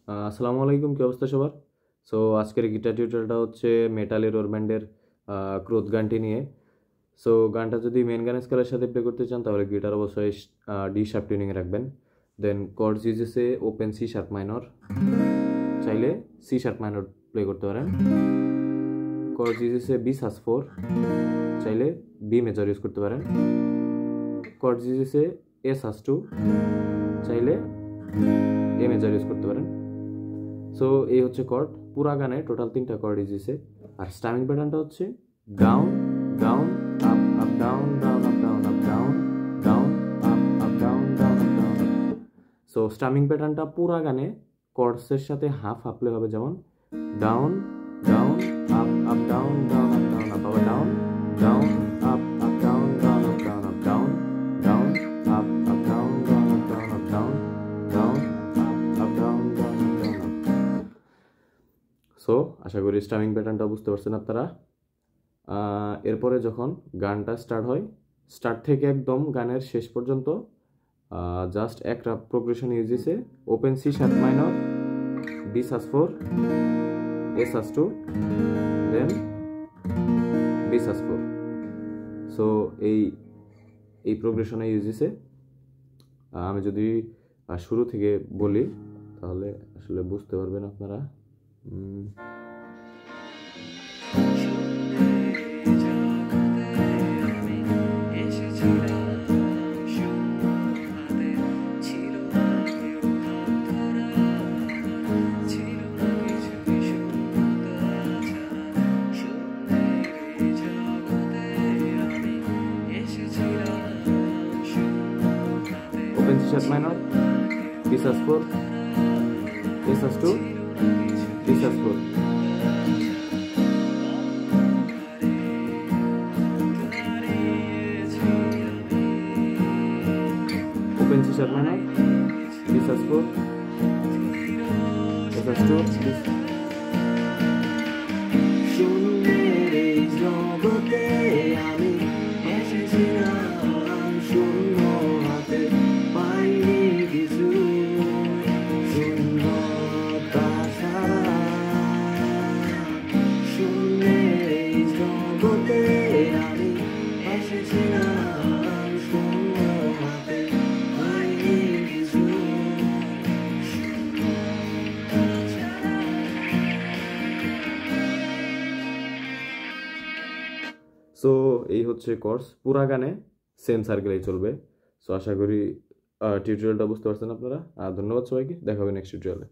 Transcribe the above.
আসসালামু আলাইকুম, কি অবস্থা সবার? সো আজকের গিটার টিউটোরিয়ালটা হচ্ছে মেটাল এরর ব্যান্ডের ক্রোধ গানটি নিয়ে। সো গানটা যদি মেন গানের স্কেলের সাথে প্লে করতে চান তাহলে গিটার অবশ্যই ডি শার্প টিউনিংয়ে রাখবেন। দেন কর্ডস ইউজেসে ওপেন সি শার্প মাইনর, চাইলে সি শার্প মাইনর প্লে করতে পারেন। কর্ডস ইউজেসে বি সাস4, চাইলে বি মেজর ইউজ করতে পারেন। কর্ডস ইউজেসে এ সাস2, চাইলে এ মেজর ইউজ করতে পারেন। সো এই হচ্ছে কর্ড। পুরা গানে টোটাল 3টা কর্ড ইউজেসে। আর স্টামিং প্যাটার্নটা হচ্ছে down down up up down down up down up down down up up down down up down. So স্টামিং প্যাটার্নটা পুরা গানে কর্ডসের সাথে হাফ হাফ প্লে হবে, যেমন down down up up down down up down up আবার down down up up down down up down up down down up up down down up down up down down up up down down up down up. So আশা করি strumming প্যাটার্নটা বুঝতে পারছেন আপনারা। এরপরে যখন গানটা স্টার্ট হয়, স্টার্ট থেকে একদম গানের শেষ পর্যন্ত জাস্ট একটা প্রোগ্রেশন ইউজ দিছে। Open C sharp minor, D সাস4, এ সাস2, দেন বি সাস4। সো এই প্রোগ্রেশনে ইউজ দিছে। আমি যদি শুরু থেকে বলি তাহলে আসলে বুঝতে পারবেন আপনারা। Open C sharp minor, B sus4, A sus2, D sus4. Open C sharp minor, B sus4, A sus2, D. শূন্যের এই জগতে আমি এসেছিলাম, শূন্য হাতে পাইনি কিছু, শূন্যতা ছাড়া। শূন্যের এই জগতে আমি এসেছিলাম, শূন্য হাতে পাইনি কিছু। সো এই হচ্ছে কোর্স। পুরা গানে সেম সার্কেলেই চলবে। সো আশা করি টিউটোরিয়ালটা বুঝতে পারছেন আপনারা। ধন্যবাদ সবাইকে, দেখা হবে নেক্সট টিউটোরিয়ালে।